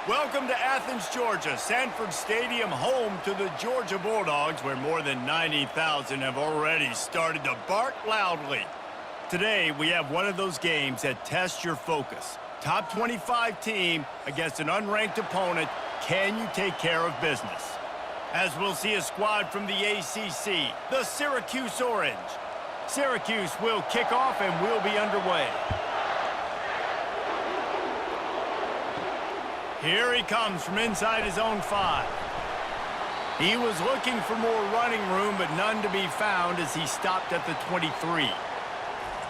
Welcome to Athens, Georgia, Sanford Stadium, home to the Georgia Bulldogs, where more than 90,000 have already started to bark loudly. Today, we have one of those games that tests your focus. Top 25 team against an unranked opponent. Can you take care of business? As we'll see a squad from the ACC, the Syracuse Orange. Syracuse will kick off and we'll be underway. Here he comes from inside his own 5. He was looking for more running room, but none to be found as he stopped at the 23.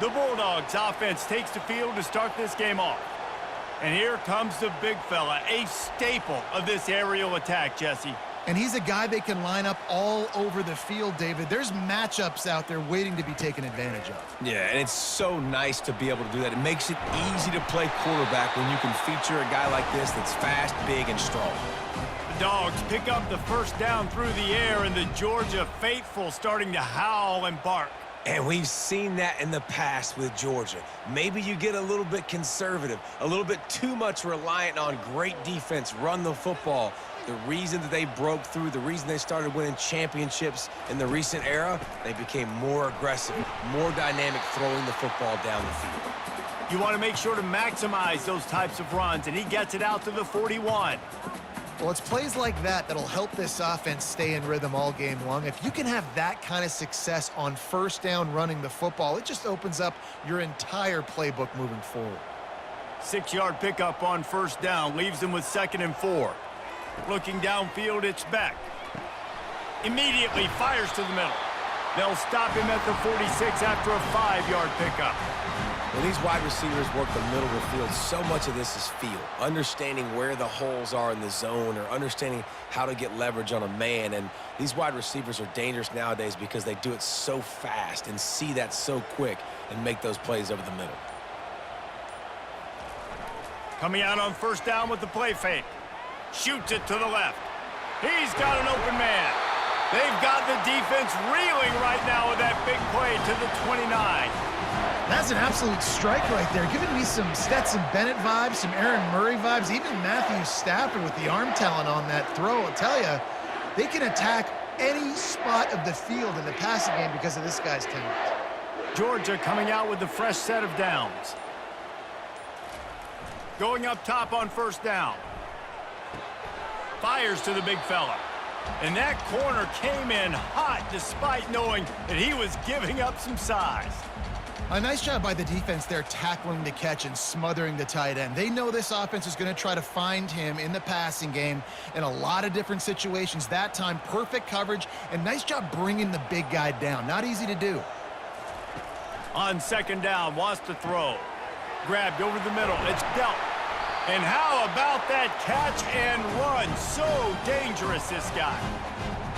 The Bulldogs offense takes the field to start this game off. And here comes the big fella, a staple of this aerial attack, Jesse. And he's a guy they can line up all over the field, David. There's matchups out there waiting to be taken advantage of. Yeah, and it's so nice to be able to do that. It makes it easy to play quarterback when you can feature a guy like this that's fast, big, and strong. The Dogs pick up the first down through the air, and the Georgia faithful starting to howl and bark. And we've seen that in the past with Georgia. Maybe you get a little bit conservative, a little bit too much reliant on great defense, run the football. The reason that they broke through, the reason they started winning championships in the recent era, they became more aggressive, more dynamic throwing the football down the field. You want to make sure to maximize those types of runs, and he gets it out to the 41. Well, it's plays like that that'll help this offense stay in rhythm all game long. If you can have that kind of success on first down running the football, it just opens up your entire playbook moving forward. 6-yard pickup on first down leaves them with 2nd and 4. Looking downfield, it's Beck. Immediately fires to the middle. They'll stop him at the 46 after a 5-yard pickup. When these wide receivers work the middle of the field, so much of this is feel. Understanding where the holes are in the zone or understanding how to get leverage on a man. And these wide receivers are dangerous nowadays because they do it so fast and see that so quick and make those plays over the middle. Coming out on first down with the play fake. Shoots it to the left. He's got an open man. They've got the defense reeling right now with that big play to the 29. That's an absolute strike right there. Giving me some Stetson Bennett vibes, some Aaron Murray vibes, even Matthew Stafford with the arm talent on that throw. I'll tell you, they can attack any spot of the field in the passing game because of this guy's talent. Georgia coming out with a fresh set of downs. Going up top on first down. Fires to the big fella. And that corner came in hot despite knowing that he was giving up some size. A nice job by the defense there tackling the catch and smothering the tight end. They know this offense is going to try to find him in the passing game in a lot of different situations. That time, perfect coverage and nice job bringing the big guy down. Not easy to do. On 2nd down, wants to throw. Grabbed over the middle. It's dealt. And how about that catch and run? So dangerous, this guy.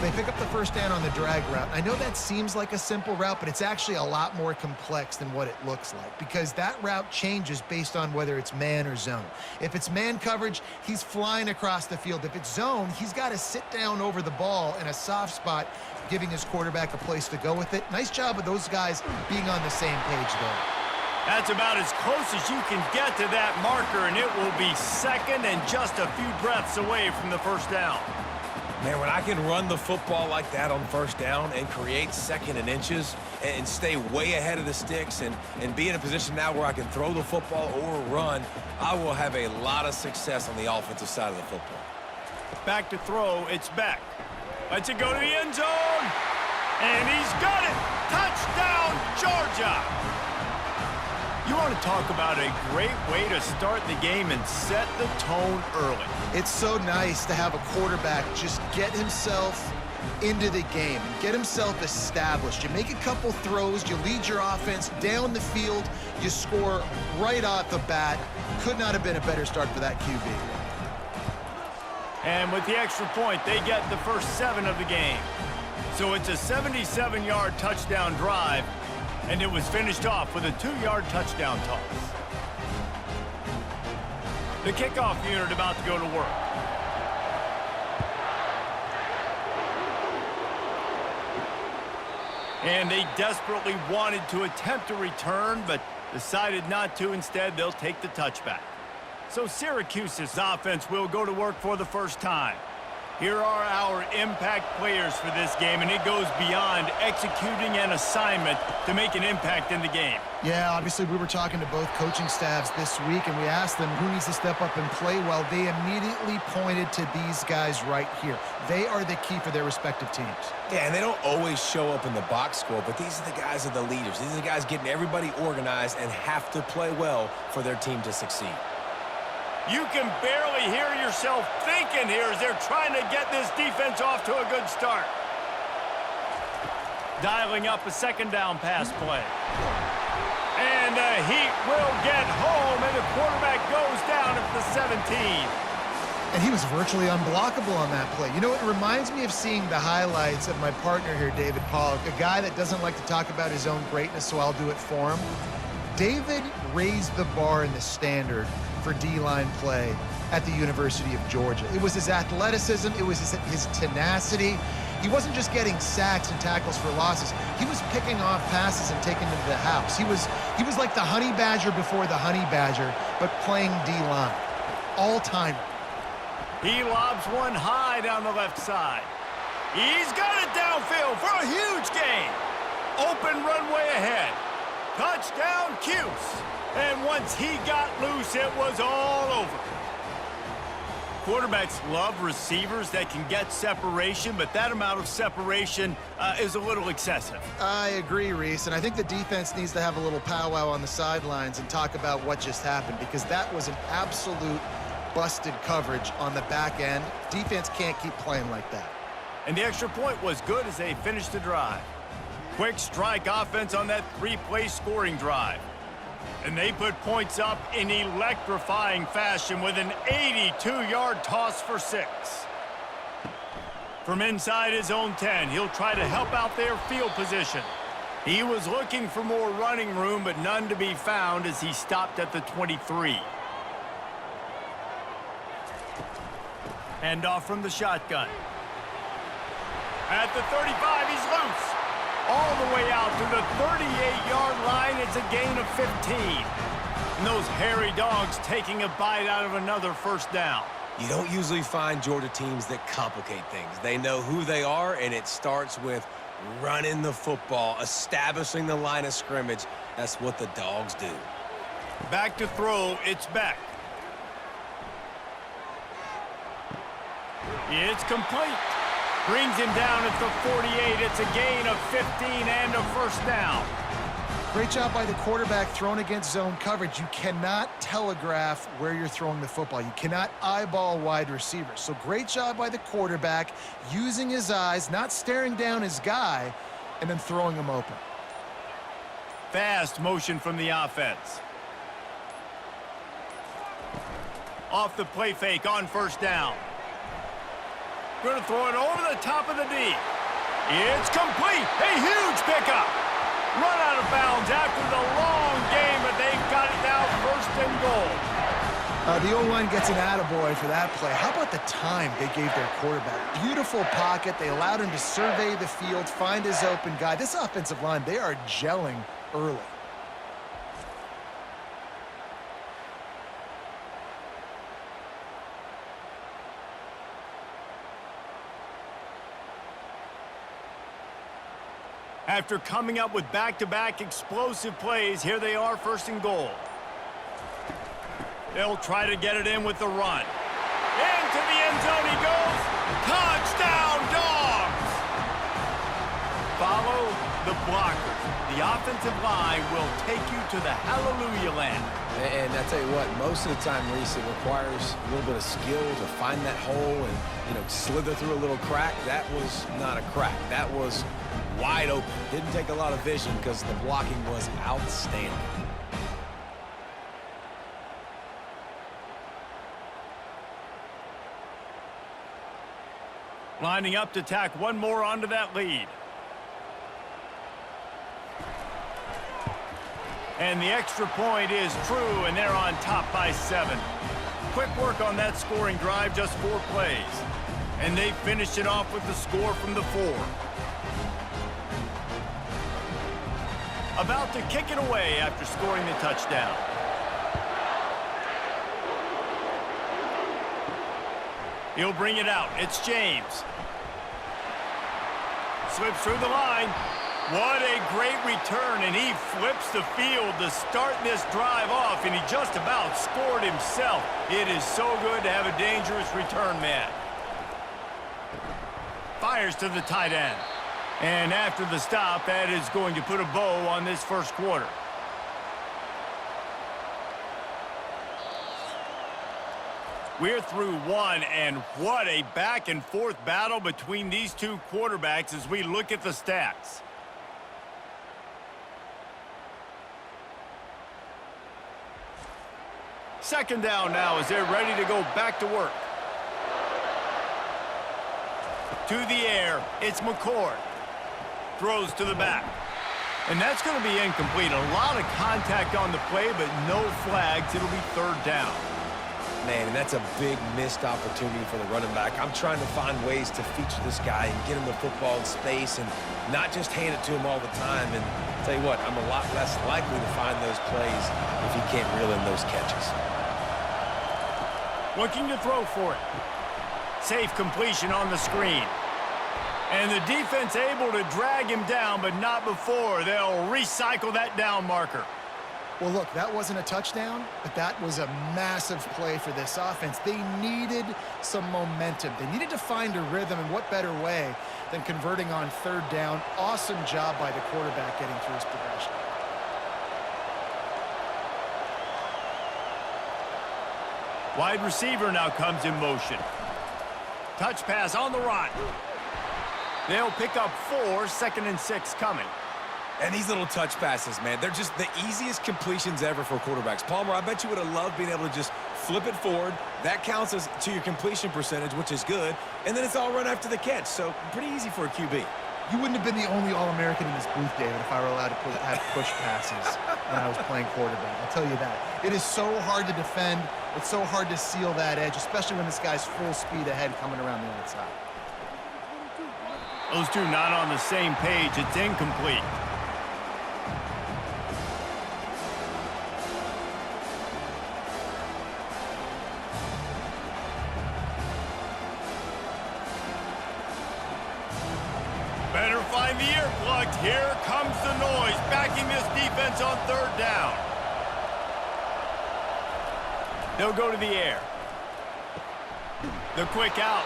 They pick up the first down on the drag route. I know that seems like a simple route, but it's actually a lot more complex than what it looks like because that route changes based on whether it's man or zone. If it's man coverage, he's flying across the field. If it's zone, he's got to sit down over the ball in a soft spot, giving his quarterback a place to go with it. Nice job of those guys being on the same page there. That's about as close as you can get to that marker, and it will be 2nd and just a few breaths away from the first down. Man, when I can run the football like that on first down and create 2nd and inches and stay way ahead of the sticks and be in a position now where I can throw the football or run, I will have a lot of success on the offensive side of the football. Back to throw, it's Beck. Lets it go to the end zone. And he's got it. Touchdown, Georgia. You want to talk about a great way to start the game and set the tone early. It's so nice to have a quarterback just get himself into the game and get himself established. You make a couple throws, you lead your offense down the field, you score right off the bat. Could not have been a better start for that QB. And with the extra point, they get the first 7 of the game. So it's a 77-yard touchdown drive. And it was finished off with a 2-yard touchdown toss. The kickoff unit about to go to work. And they desperately wanted to attempt a return, but decided not to. Instead, they'll take the touchback. So Syracuse's offense will go to work for the first time. Here are our impact players for this game, and it goes beyond executing an assignment to make an impact in the game. Yeah, obviously we were talking to both coaching staffs this week, and we asked them who needs to step up and play well. They immediately pointed to these guys right here. They are the key for their respective teams. Yeah, and they don't always show up in the box score, but these are the guys that are the leaders. These are the guys getting everybody organized and have to play well for their team to succeed. You can barely hear yourself thinking here as they're trying to get this defense off to a good start. Dialing up a second down pass play. And the Heat will get home, and the quarterback goes down at the 17. And he was virtually unblockable on that play. You know, it reminds me of seeing the highlights of my partner here, David Pollock, a guy that doesn't like to talk about his own greatness, so I'll do it for him. David raised the bar in the standard for D-line play at the University of Georgia. It was his athleticism, it was his tenacity. He wasn't just getting sacks and tackles for losses. He was picking off passes and taking them to the house. He was like the honey badger before the honey badger, but playing D-line. All-timer. He lobs one high down the left side. He's got it downfield for a huge gain. Open runway ahead. Touchdown, Cuse. And once he got loose, it was all over. Quarterbacks love receivers that can get separation, but that amount of separation is a little excessive. I agree, Reese, and I think the defense needs to have a little powwow on the sidelines and talk about what just happened, because that was an absolute busted coverage on the back end. Defense can't keep playing like that. And the extra point was good as they finished the drive. Quick strike offense on that three-play scoring drive. And they put points up in electrifying fashion with an 82-yard toss for 6. From inside his own 10, he'll try to help out their field position. He was looking for more running room, but none to be found as he stopped at the 23. Handoff from the shotgun. At the 35, he's loose. All the way out to the 38-yard line. It's a gain of 15. And those hairy dogs taking a bite out of another first down. You don't usually find Georgia teams that complicate things. They know who they are, and it starts with running the football, establishing the line of scrimmage. That's what the Dogs do. Back to throw, it's Beck. It's complete. Brings him down at the 48. It's a gain of 15 and a first down. Great job by the quarterback thrown against zone coverage. You cannot telegraph where you're throwing the football. You cannot eyeball wide receivers. So great job by the quarterback using his eyes, not staring down his guy, and then throwing him open. Fast motion from the offense. Off the play fake on first down. Going to throw it over the top of the D. It's complete. A huge pickup. Run out of bounds after the long game, but they've got it now first and goal. The O-line gets an attaboy for that play. How about the time they gave their quarterback? Beautiful pocket. They allowed him to survey the field, find his open guy. This offensive line, they are gelling early. After coming up with back-to-back explosive plays, here they are first and goal. They'll try to get it in with the run. Into the end zone he goes. Touchdown, Dogs! Follow the blockers. The offensive line will take you to the hallelujah land. And I tell you what, most of the time, Reese, it requires a little bit of skill to find that hole and, slither through a little crack. That was not a crack. That was wide open. Didn't take a lot of vision because the blocking was outstanding. Lining up to tack one more onto that lead. And the extra point is true, and they're on top by 7. Quick work on that scoring drive, just 4 plays. And they finished it off with the score from the 4. About to kick it away after scoring the touchdown. He'll bring it out. It's James. Slips through the line. What a great return, and he flips the field to start this drive off, and he just about scored himself. It is so good to have a dangerous return man. Fires to the tight end. And after the stop, that is going to put a bow on this first quarter. We're through one, and what a back-and-forth battle between these two quarterbacks as we look at the stats. Second down now as they're ready to go back to work. To the air, it's McCord. Throws to the back. And that's going to be incomplete. A lot of contact on the play, but no flags. It'll be third down. Man, and that's a big missed opportunity for the running back. I'm trying to find ways to feature this guy and get him the football in space and not just hand it to him all the time. And I'll tell you what, I'm a lot less likely to find those plays if he can't reel in those catches. Looking to throw for it. Safe completion on the screen. And the defense able to drag him down, but not before. They'll recycle that down marker. Well, look, that wasn't a touchdown, but that was a massive play for this offense. They needed some momentum. They needed to find a rhythm, and what better way than converting on third down. Awesome job by the quarterback getting through his progression. Wide receiver now comes in motion. Touch pass on the run. They'll pick up 4, 2nd and 6 coming. And these little touch passes, man, they're just the easiest completions ever for quarterbacks. Palmer, I bet you would have loved being able to just flip it forward. That counts as to your completion percentage, which is good. And then it's all run after the catch, so pretty easy for a QB. You wouldn't have been the only All-American in this booth, David, if I were allowed to have push passes when I was playing quarterback. I'll tell you that. It is so hard to defend. It's so hard to seal that edge, especially when this guy's full speed ahead coming around the outside. Those two not on the same page. It's incomplete. Better find the earplugs. Here comes the noise, backing this defense on third down. They'll go to the air. The quick out.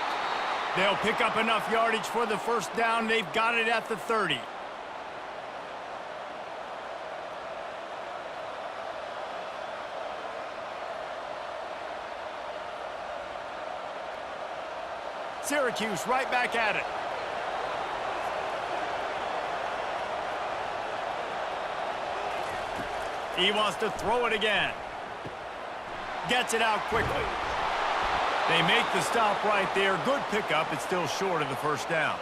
They'll pick up enough yardage for the first down. They've got it at the 30. Syracuse right back at it. He wants to throw it again. Gets it out quickly. They make the stop right there. Good pickup. It's still short of the first down.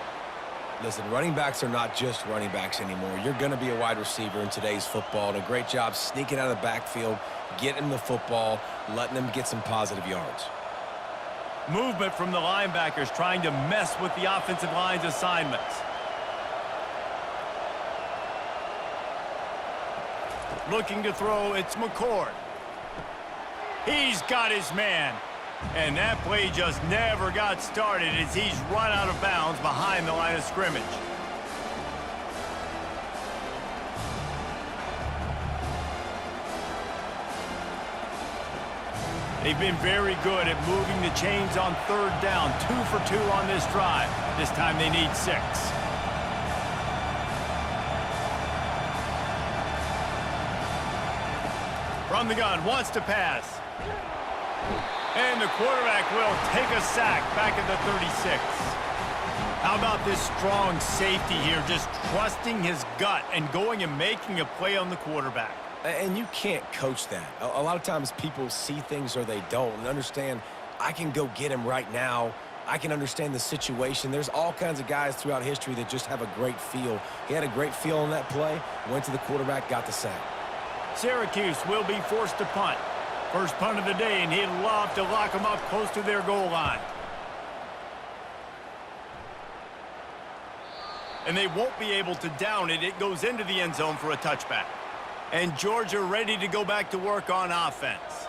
Listen, running backs are not just running backs anymore. You're going to be a wide receiver in today's football. And a great job sneaking out of the backfield, getting the football, letting them get some positive yards. Movement from the linebackers trying to mess with the offensive line's assignments. Looking to throw, it's McCord. He's got his man. And that play just never got started as he's run out of bounds behind the line of scrimmage. They've been very good at moving the chains on third down. 2 for 2 on this drive. This time they need 6. From the gun, wants to pass. And the quarterback will take a sack back at the 36. How about this strong safety here, just trusting his gut and going and making a play on the quarterback. And you can't coach that. A lot of times people see things or they don't and understand, I can go get him right now. I can understand the situation. There's all kinds of guys throughout history that just have a great feel. He had a great feel on that play, went to the quarterback, got the sack. Syracuse will be forced to punt. First punt of the day, and he'd love to lock them up close to their goal line. And they won't be able to down it. It goes into the end zone for a touchback. And Georgia ready to go back to work on offense.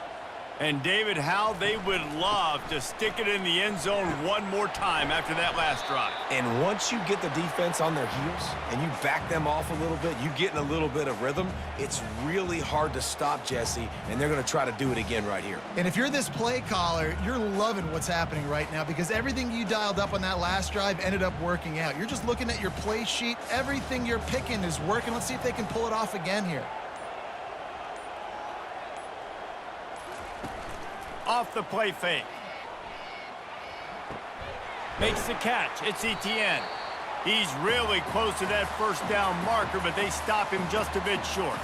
And, David, how they would love to stick it in the end zone one more time after that last drive. And once you get the defense on their heels and you back them off a little bit, you get in a little bit of rhythm, it's really hard to stop, Jesse, and they're going to try to do it again right here. And if you're this play caller, you're loving what's happening right now because everything you dialed up on that last drive ended up working out. You're just looking at your play sheet. Everything you're picking is working. Let's see if they can pull it off again here. Off the play fake. Makes the catch. It's Etienne. He's really close to that first down marker, but they stop him just a bit short.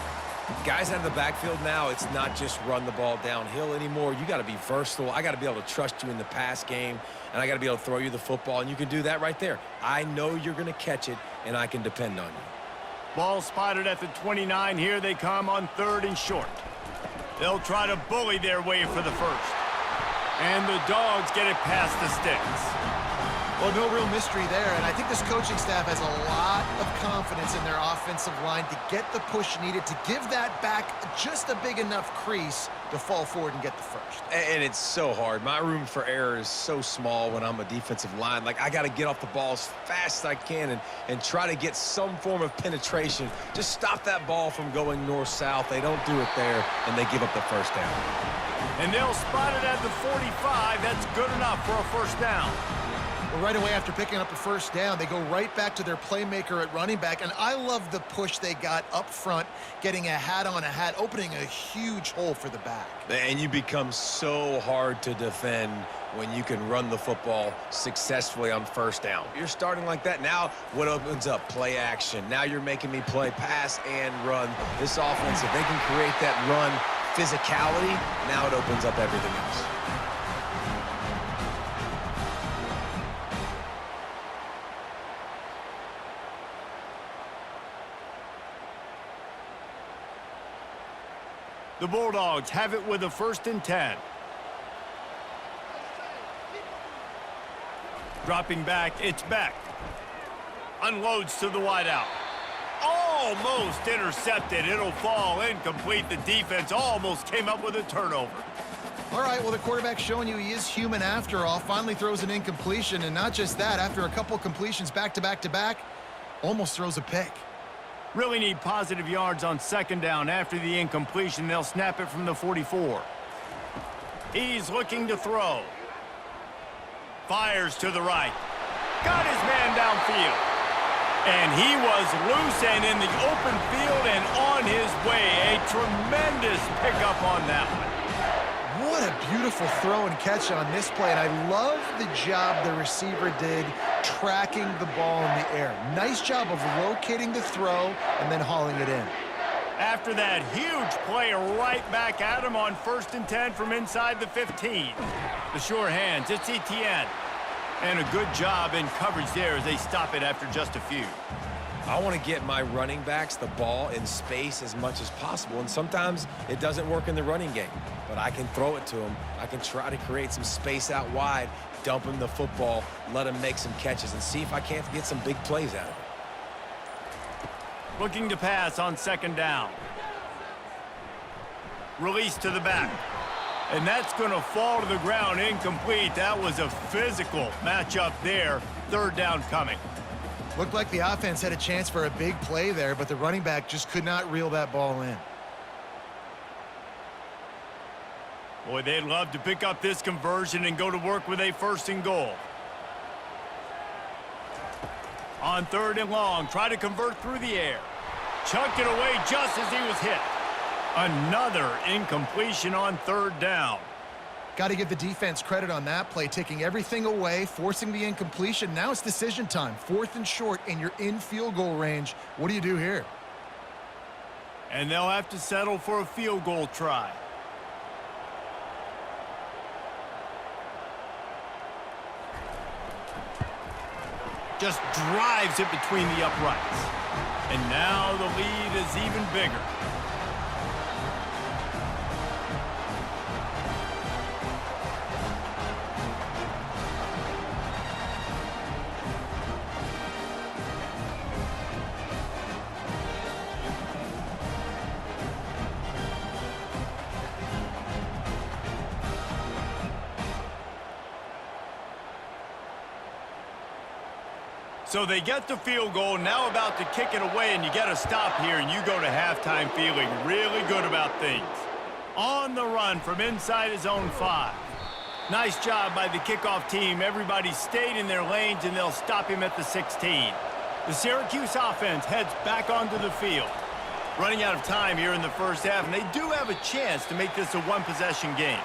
Guys out of the backfield now, it's not just run the ball downhill anymore. You got to be versatile. I got to be able to trust you in the pass game, and I got to be able to throw you the football, and you can do that right there. I know you're going to catch it, and I can depend on you. Ball spotted at the 29. Here they come on 3rd and short. They'll try to bully their way for the first. And the Dogs get it past the sticks. Well, no real mystery there, and I think this coaching staff has a lot of confidence in their offensive line to get the push needed to give that back just a big enough crease to fall forward and get the first. And it's so hard. My room for error is so small when I'm a defensive line. Like, I got to get off the ball as fast as I can and try to get some form of penetration. Just stop that ball from going north-south. They don't do it there, and they give up the first down. And they'll spot it at the 45. That's good enough for a first down. Well, right away after picking up a first down, they go right back to their playmaker at running back, and I love the push they got up front, getting a hat on a hat, opening a huge hole for the back. And you become so hard to defend when you can run the football successfully on first down. You're starting like that. Now what opens up? Play action. Now you're making me play pass and run. This offense, if they can create that run physicality, now it opens up everything else. The Bulldogs have it with a 1st and 10. Dropping back, it's Beck. Unloads to the wideout. Almost intercepted. It'll fall incomplete. The defense almost came up with a turnover. All right, well, the quarterback's showing you he is human after all. Finally throws an incompletion, and not just that, after a couple completions back-to-back-to-back, almost throws a pick. Really need positive yards on 2nd down. After the incompletion, they'll snap it from the 44. He's looking to throw. Fires to the right. Got his man downfield. And he was loose and in the open field and on his way. A tremendous pickup on that one. What a beautiful throw and catch on this play, and I love the job the receiver did tracking the ball in the air. Nice job of locating the throw and then hauling it in. After that huge play, right back at him on 1st and 10 from inside the 15. The sure hands, it's Etienne. And a good job in coverage there as they stop it after just a few. I want to get my running backs the ball in space as much as possible, and sometimes it doesn't work in the running game, but I can throw it to them. I can try to create some space out wide, dump him the football, let him make some catches, and see if I can't get some big plays out of it. Looking to pass on 2nd down. Release to the back. And that's going to fall to the ground incomplete. That was a physical matchup there. 3rd down coming. Looked like the offense had a chance for a big play there, but the running back just could not reel that ball in. Boy, they'd love to pick up this conversion and go to work with a 1st and goal. On 3rd and long, try to convert through the air. Chucked it away just as he was hit. Another incompletion on 3rd down. Got to give the defense credit on that play, taking everything away, forcing the incompletion. Now it's decision time. 4th and short, and you're in field goal range. What do you do here? And they'll have to settle for a field goal try. Just drives it between the uprights. And now the lead is even bigger. So they get the field goal, now about to kick it away, and you get a stop here, and you go to halftime feeling really good about things. On the run from inside his own 5. Nice job by the kickoff team. Everybody stayed in their lanes, and they'll stop him at the 16. The Syracuse offense heads back onto the field. Running out of time here in the first half, and they do have a chance to make this a one-possession game.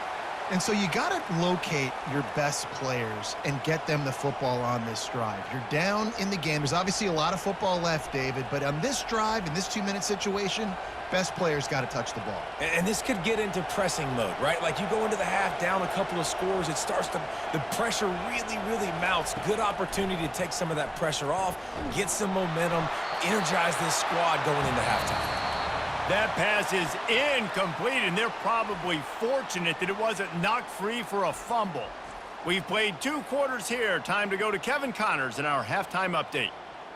And so you got to locate your best players and get them the football on this drive. You're down in the game. There's obviously a lot of football left, David, but on this drive, in this 2-minute situation, best players got to touch the ball. And this could get into pressing mode, right? Like you go into the half down a couple of scores, it starts to, the pressure really mounts. Good opportunity to take some of that pressure off, get some momentum, energize this squad going into halftime. That pass is incomplete, and they're probably fortunate that it wasn't knocked free for a fumble. We've played 2 quarters here. Time to go to Kevin Connors in our halftime update.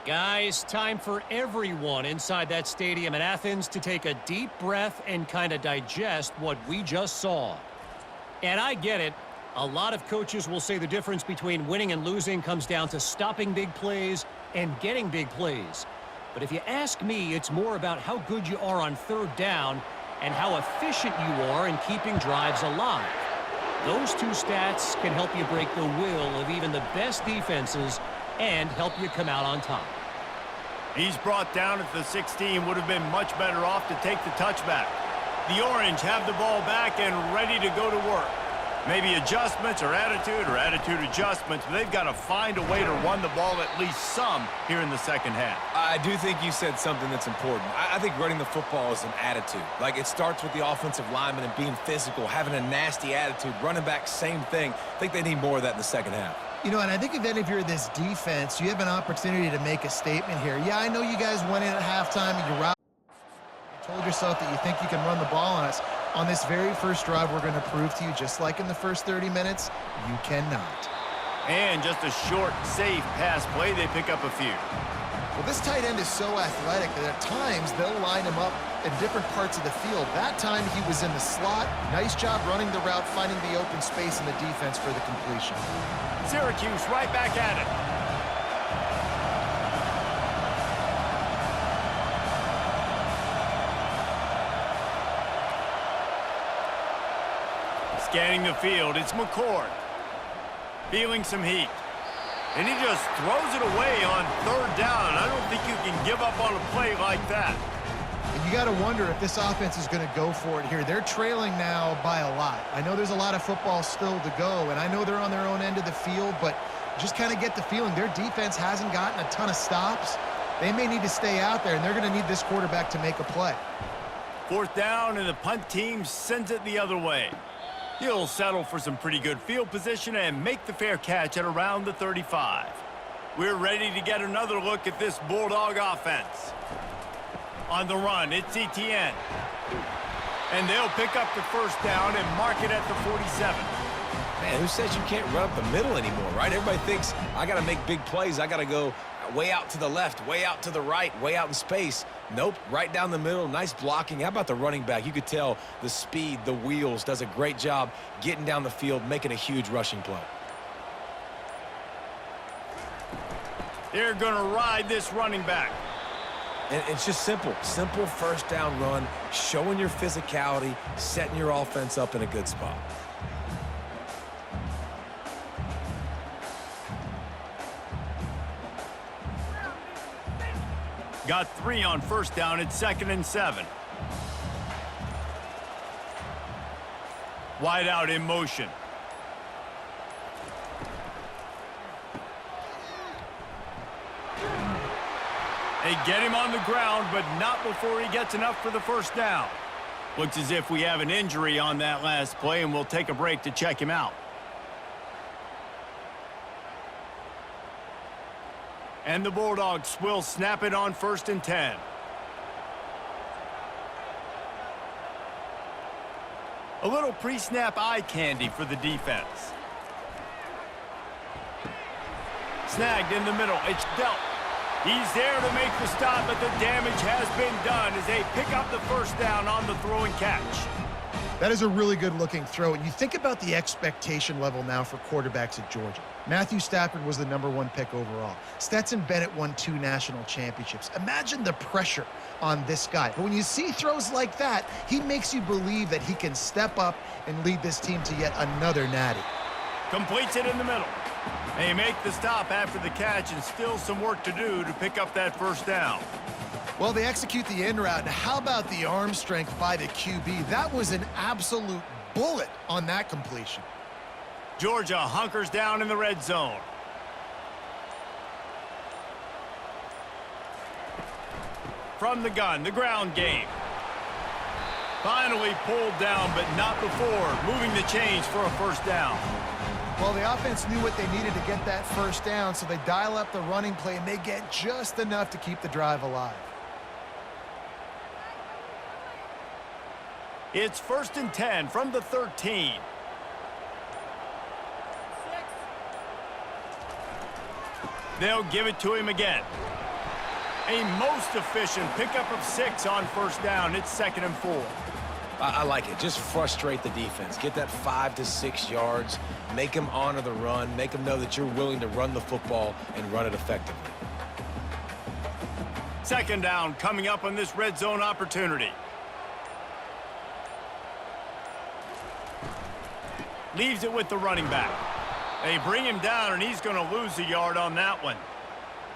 Guys, time for everyone inside that stadium in Athens to take a deep breath and kind of digest what we just saw. And I get it. A lot of coaches will say the difference between winning and losing comes down to stopping big plays and getting big plays. But if you ask me, it's more about how good you are on 3rd down and how efficient you are in keeping drives alive. Those 2 stats can help you break the will of even the best defenses and help you come out on top. He's brought down at the 16. Would have been much better off to take the touchback. The Orange have the ball back and ready to go to work. Maybe adjustments or attitude adjustments, but they've got to find a way to run the ball at least some here in the second half. I do think you said something that's important. I think running the football is an attitude. Like, it starts with the offensive lineman and being physical, having a nasty attitude. Running back, same thing. I think they need more of that in the second half. You know, and I think then if you're this defense, you have an opportunity to make a statement here. Yeah, I know you guys went in at halftime and you told yourself that you think you can run the ball on us. On this very first drive, we're going to prove to you, just like in the first 30 minutes, you cannot. And just a short, safe pass play, they pick up a few. Well, this tight end is so athletic that at times they'll line him up in different parts of the field. That time he was in the slot. Nice job running the route, finding the open space in the defense for the completion. Syracuse right back at it. Scanning the field, it's McCord. Feeling some heat. And he just throws it away on 3rd down. I don't think you can give up on a play like that. And you got to wonder if this offense is going to go for it here. They're trailing now by a lot. I know there's a lot of football still to go, and I know they're on their own end of the field, but just kind of get the feeling their defense hasn't gotten a ton of stops. They may need to stay out there, and they're going to need this quarterback to make a play. 4th down, and the punt team sends it the other way. He'll settle for some pretty good field position and make the fair catch at around the 35. We're ready to get another look at this Bulldog offense. On the run, it's Etienne. And they'll pick up the 1st down and mark it at the 47. Man, who says you can't run up the middle anymore, right? Everybody thinks, I got to make big plays. I got to go way out to the left, way out to the right, way out in space. Nope, right down the middle, nice blocking. How about the running back? You could tell the speed, the wheels, does a great job getting down the field, making a huge rushing play. They're going to ride this running back. And it's just simple 1st down run, showing your physicality, setting your offense up in a good spot. Got 3 on 1st down. It's 2nd and 7. Wide out in motion. They get him on the ground, but not before he gets enough for the 1st down. Looks as if we have an injury on that last play, and we'll take a break to check him out. And the Bulldogs will snap it on 1st and 10. A little pre-snap eye candy for the defense. Snagged in the middle. It's dealt. He's there to make the stop, but the damage has been done as they pick up the 1st down on the throw and catch. That is a really good-looking throw. And you think about the expectation level now for quarterbacks at Georgia. Matthew Stafford was the #1 pick overall. Stetson Bennett won 2 national championships. Imagine the pressure on this guy. But when you see throws like that, he makes you believe that he can step up and lead this team to yet another natty. Completes it in the middle. They make the stop after the catch, and still some work to do to pick up that first down. Well, they execute the in route. How about the arm strength by the QB? That was an absolute bullet on that completion. Georgia hunkers down in the red zone. From the gun, the ground game. Finally pulled down, but not before moving the chains for a first down. Well, the offense knew what they needed to get that first down, so they dial up the running play, and they get just enough to keep the drive alive. It's 1st and 10 from the 13. They'll give it to him again. A most efficient pickup of 6 on first down. It's 2nd and 4. I like it. Just frustrate the defense. Get that 5 to 6 yards. Make them honor the run. Make them know that you're willing to run the football and run it effectively. 2nd down coming up on this red zone opportunity. Leaves it with the running back. They bring him down, and he's going to lose a yard on that one.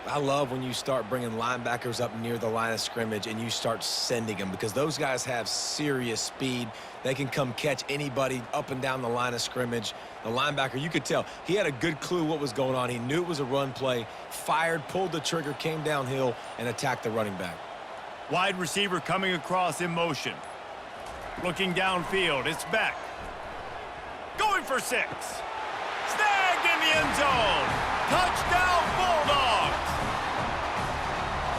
I love when you start bringing linebackers up near the line of scrimmage and you start sending them, because those guys have serious speed. They can come catch anybody up and down the line of scrimmage. The linebacker, you could tell, he had a good clue what was going on. He knew it was a run play, fired, pulled the trigger, came downhill, and attacked the running back. Wide receiver coming across in motion. Looking downfield, it's Beck. Going for 6. Snagged in the end zone. Touchdown, Bulldogs.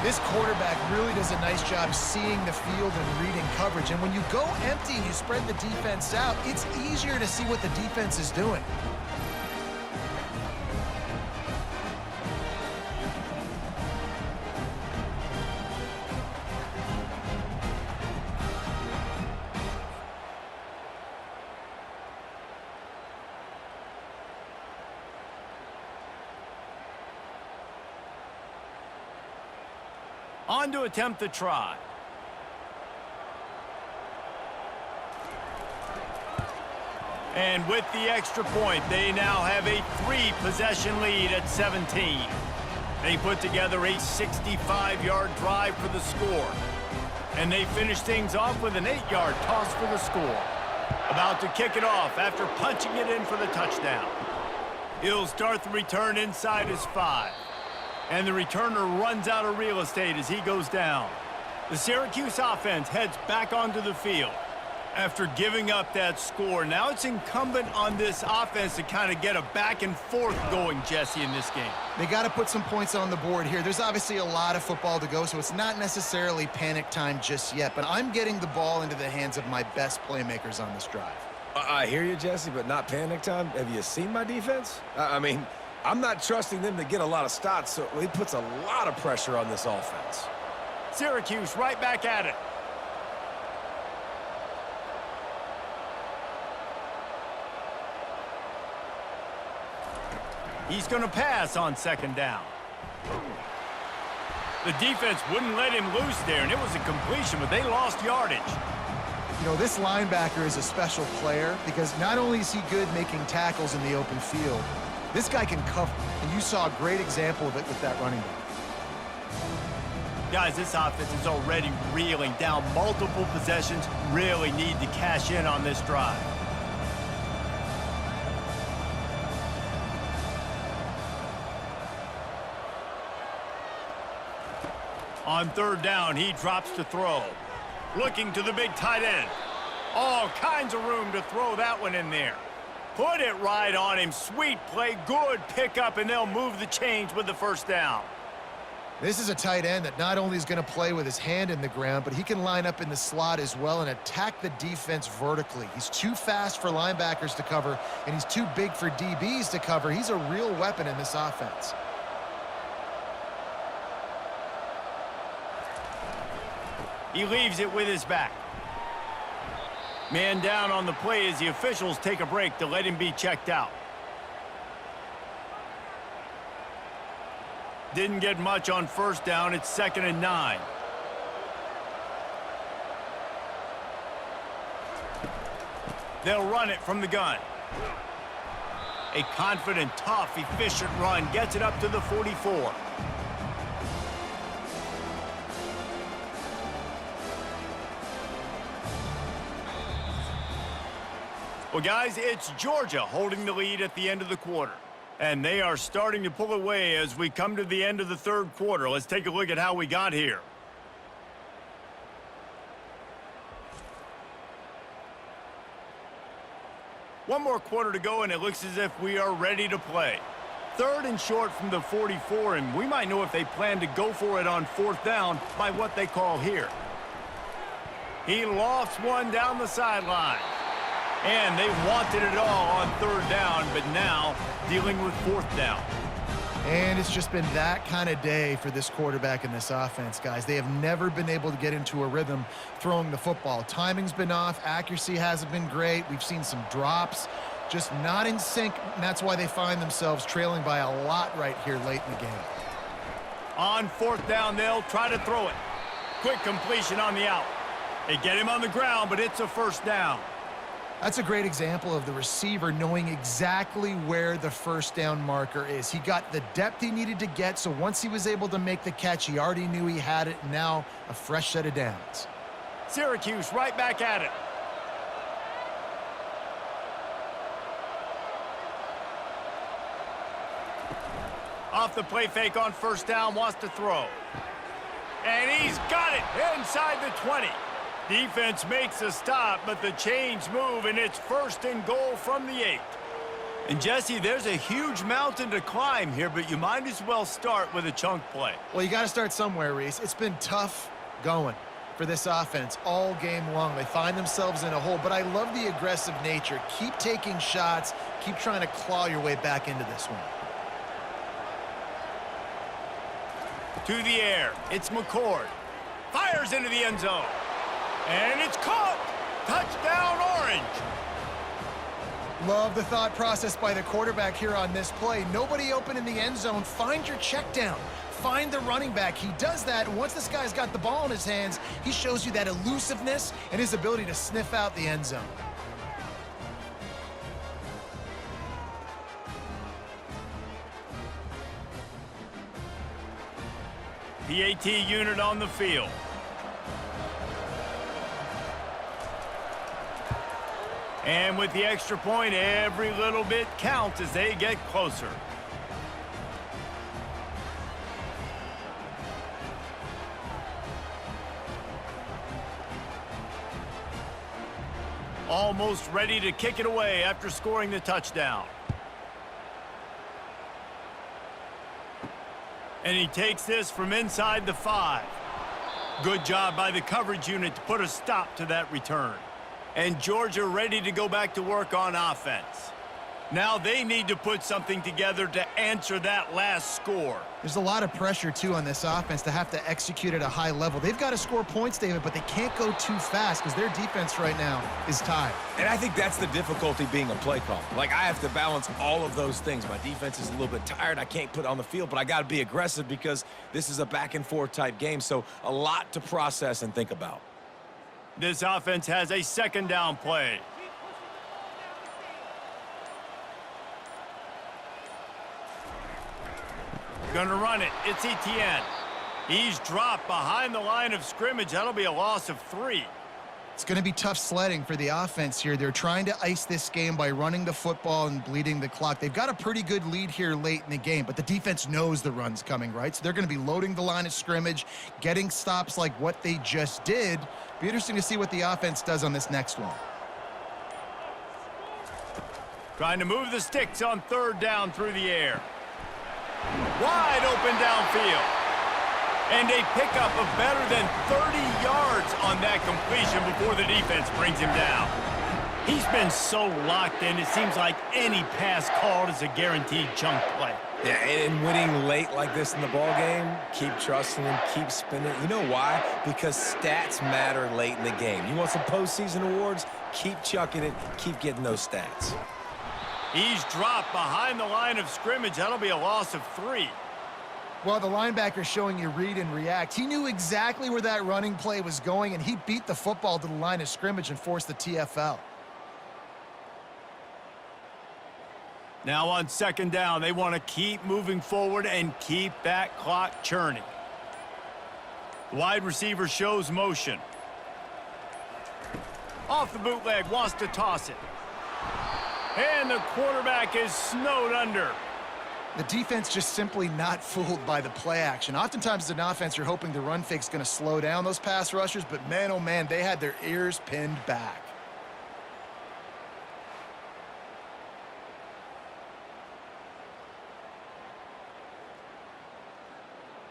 This quarterback really does a nice job seeing the field and reading coverage. And when you go empty and you spread the defense out, it's easier to see what the defense is doing. On to attempt the try. And with the extra point, they now have a 3-possession lead at 17. They put together a 65-yard drive for the score. And they finish things off with an 8-yard toss for the score. About to kick it off after punching it in for the touchdown. He'll start the return inside his 5. And the returner runs out of real estate as he goes down. The Syracuse offense heads back onto the field. After giving up that score, now it's incumbent on this offense to kind of get a back and forth going, Jesse, in this game. They got to put some points on the board here. There's obviously a lot of football to go, so it's not necessarily panic time just yet. But I'm getting the ball into the hands of my best playmakers on this drive. I hear you, Jesse, but not panic time. Have you seen my defense? I mean, I'm not trusting them to get a lot of stops, so he puts a lot of pressure on this offense. Syracuse right back at it. He's going to pass on 2nd down. The defense wouldn't let him loose there, and it was a completion, but they lost yardage. You know, this linebacker is a special player because not only is he good making tackles in the open field, this guy can cover, and you saw a great example of it with that running back. Guys, this offense is already reeling down multiple possessions. Really need to cash in on this drive. On 3rd down, he drops to throw. Looking to the big tight end. All kinds of room to throw that one in there. Put it right on him. Sweet play, good pickup, and they'll move the chains with the first down. This is a tight end that not only is going to play with his hand in the ground, but he can line up in the slot as well and attack the defense vertically. He's too fast for linebackers to cover, and he's too big for DBs to cover. He's a real weapon in this offense. He leaves it with his back. Man down on the play as the officials take a break to let him be checked out. Didn't get much on first down. It's 2nd and 9. They'll run it from the gun. A confident, tough, efficient run gets it up to the 44. Well, guys, it's Georgia holding the lead at the end of the quarter. And they are starting to pull away as we come to the end of the third quarter. Let's take a look at how we got here. One more quarter to go, and it looks as if we are ready to play. 3rd and short from the 44, and we might know if they plan to go for it on 4th down by what they call here. He lofts one down the sideline. And they wanted it all on 3rd down, but now dealing with 4th down. And it's just been that kind of day for this quarterback and this offense, guys. They have never been able to get into a rhythm throwing the football. Timing's been off. Accuracy hasn't been great. We've seen some drops, just not in sync, and that's why they find themselves trailing by a lot right here late in the game. On 4th down, they'll try to throw it. Quick completion on the out. They get him on the ground, but it's a 1st down. That's a great example of the receiver knowing exactly where the 1st down marker is. He got the depth he needed to get, so once he was able to make the catch, he already knew he had it. Now a fresh set of downs. Syracuse right back at it. Off the play fake on 1st down, wants to throw. And he's got it inside the 20. Defense makes a stop, but the chains move, and it's 1st and goal from the 8. And, Jesse, there's a huge mountain to climb here, but you might as well start with a chunk play. Well, you got to start somewhere, Reese. It's been tough going for this offense all game long. They find themselves in a hole, but I love the aggressive nature. Keep taking shots. Keep trying to claw your way back into this one. To the air, it's McCord. Fires into the end zone. And it's caught! Touchdown, Orange! Love the thought process by the quarterback here on this play. Nobody open in the end zone. Find your check down. Find the running back. He does that, and once this guy's got the ball in his hands, he shows you that elusiveness and his ability to sniff out the end zone. PAT unit on the field. And with the extra point, every little bit counts as they get closer. Almost ready to kick it away after scoring the touchdown. And he takes this from inside the 5. Good job by the coverage unit to put a stop to that return. And Georgia ready to go back to work on offense. Now they need to put something together to answer that last score. There's a lot of pressure, too, on this offense to have to execute at a high level. They've got to score points, David, but they can't go too fast because their defense right now is tied. And I think that's the difficulty being a play call. Like, I have to balance all of those things. My defense is a little bit tired. I can't put it on the field, but I got to be aggressive because this is a back-and-forth type game, so a lot to process and think about. This offense has a 2nd down play. Gonna run it. It's Etienne. He's dropped behind the line of scrimmage. That'll be a loss of 3. It's going to be tough sledding for the offense here. They're trying to ice this game by running the football and bleeding the clock. They've got a pretty good lead here late in the game, but the defense knows the run's coming, right? So they're going to be loading the line of scrimmage, getting stops like what they just did. Be interesting to see what the offense does on this next one. Trying to move the sticks on 3rd down through the air. Wide open downfield. And a pickup of better than 30 yards on that completion before the defense brings him down. He's been so locked in, it seems like any pass called is a guaranteed chunk play. Yeah, and winning late like this in the ball game, keep trusting him, keep spinning. You know why? Because stats matter late in the game. You want some postseason awards? Keep chucking it, keep getting those stats. He's dropped behind the line of scrimmage. That'll be a loss of 3. Well, the linebacker's showing you read and react. He knew exactly where that running play was going, and he beat the football to the line of scrimmage and forced the TFL. Now on 2nd down, they want to keep moving forward and keep that clock churning. The wide receiver shows motion. Off the bootleg, wants to toss it. And the quarterback is snowed under. The defense just simply not fooled by the play action. Oftentimes as an offense, you're hoping the run fake's going to slow down those pass rushers, but man, oh man, they had their ears pinned back.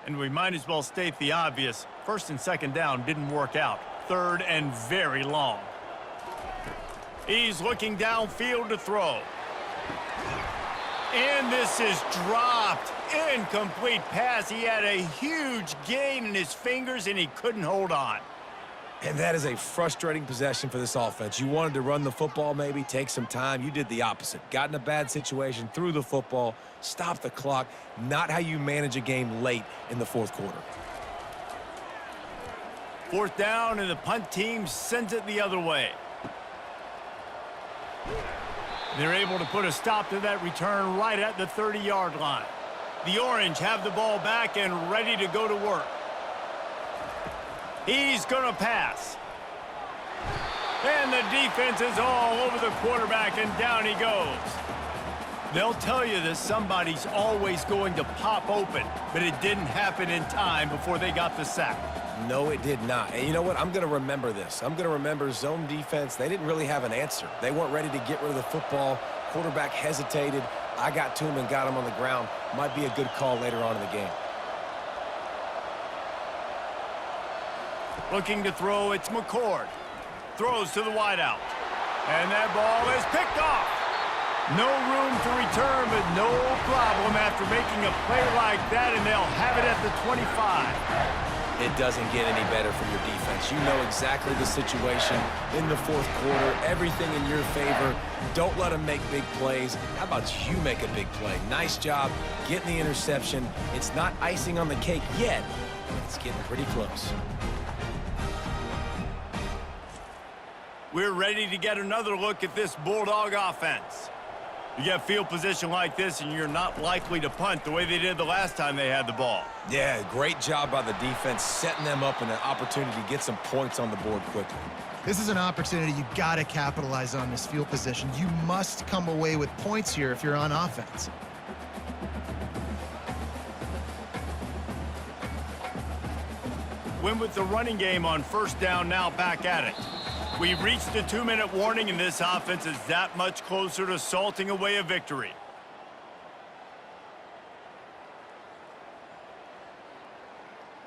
And we might as well state the obvious. 1st and 2nd down didn't work out. 3rd and very long. He's looking downfield to throw. And this is dropped. Incomplete pass. He had a huge gain in his fingers, and he couldn't hold on. And that is a frustrating possession for this offense. You wanted to run the football, maybe take some time. You did the opposite. Got in a bad situation, threw the football, stopped the clock. Not how you manage a game late in the 4th quarter. 4th down, and the punt team sends it the other way. They're able to put a stop to that return right at the 30-yard line. The Orange have the ball back and ready to go to work. He's going to pass. And the defense is all over the quarterback, and down he goes. They'll tell you that somebody's always going to pop open, but it didn't happen in time before they got the sack. No, it did not. And you know what? I'm going to remember this. I'm going to remember zone defense. They didn't really have an answer. They weren't ready to get rid of the football. Quarterback hesitated. I got to him and got him on the ground. Might be a good call later on in the game. Looking to throw, it's McCord. Throws to the wideout. And that ball is picked off. No room to return, but no problem after making a play like that, and they'll have it at the 25. It doesn't get any better for your defense. You know exactly the situation in the 4th quarter. Everything in your favor. Don't let them make big plays. How about you make a big play? Nice job getting the interception. It's not icing on the cake yet, but it's getting pretty close. We're ready to get another look at this Bulldog offense. You get field position like this, and you're not likely to punt the way they did the last time they had the ball. Yeah, great job by the defense, setting them up in an opportunity to get some points on the board quickly. This is an opportunity you got to capitalize on this field position. You must come away with points here if you're on offense. Win with the running game on 1st down, now back at it. We've reached the 2-minute warning, and this offense is that much closer to salting away a victory.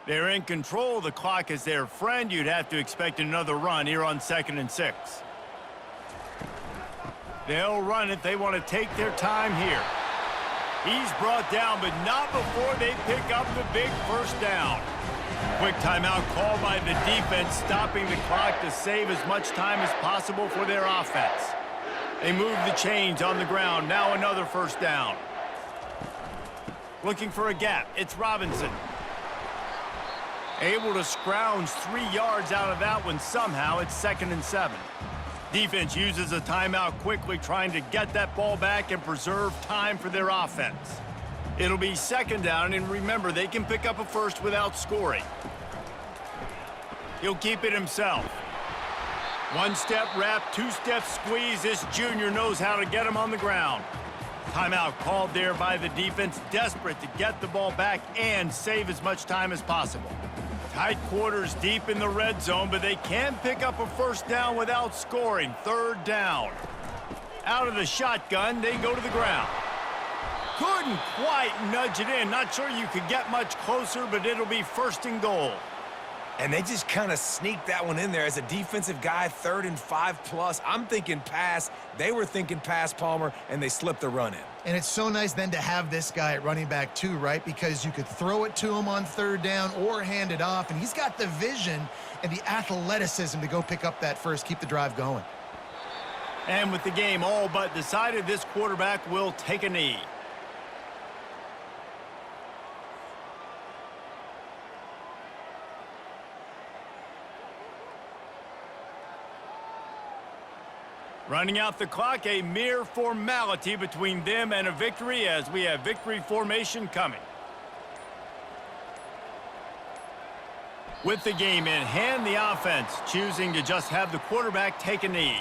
They're in control. The clock is their friend. You'd have to expect another run here on 2nd and 6. They'll run it. They want to take their time here. He's brought down, but not before they pick up the big 1st down. Quick timeout called by the defense, stopping the clock to save as much time as possible for their offense. They move the chains on the ground. Now another 1st down. Looking for a gap. It's Robinson. Able to scrounge 3 yards out of that one somehow. It's 2nd and 7. Defense uses a timeout quickly, trying to get that ball back and preserve time for their offense. It'll be 2nd down, and remember, they can pick up a 1st without scoring. He'll keep it himself. 1-step wrap, 2-step squeeze. This junior knows how to get him on the ground. Timeout called there by the defense, desperate to get the ball back and save as much time as possible. Tight quarters deep in the red zone, but they can pick up a 1st down without scoring. 3rd down. Out of the shotgun, they go to the ground. Couldn't quite nudge it in. Not sure you could get much closer, but it'll be 1st and goal. And they just kind of sneaked that one in there as a defensive guy, 3rd and 5+. I'm thinking pass. They were thinking pass, Palmer, and they slipped the run in. And it's so nice then to have this guy at running back too, right? Because you could throw it to him on 3rd down or hand it off, and he's got the vision and the athleticism to go pick up that first, keep the drive going. And with the game all but decided, this quarterback will take a knee. Running out the clock, a mere formality between them and a victory as we have victory formation coming. With the game in hand, the offense choosing to just have the quarterback take a knee.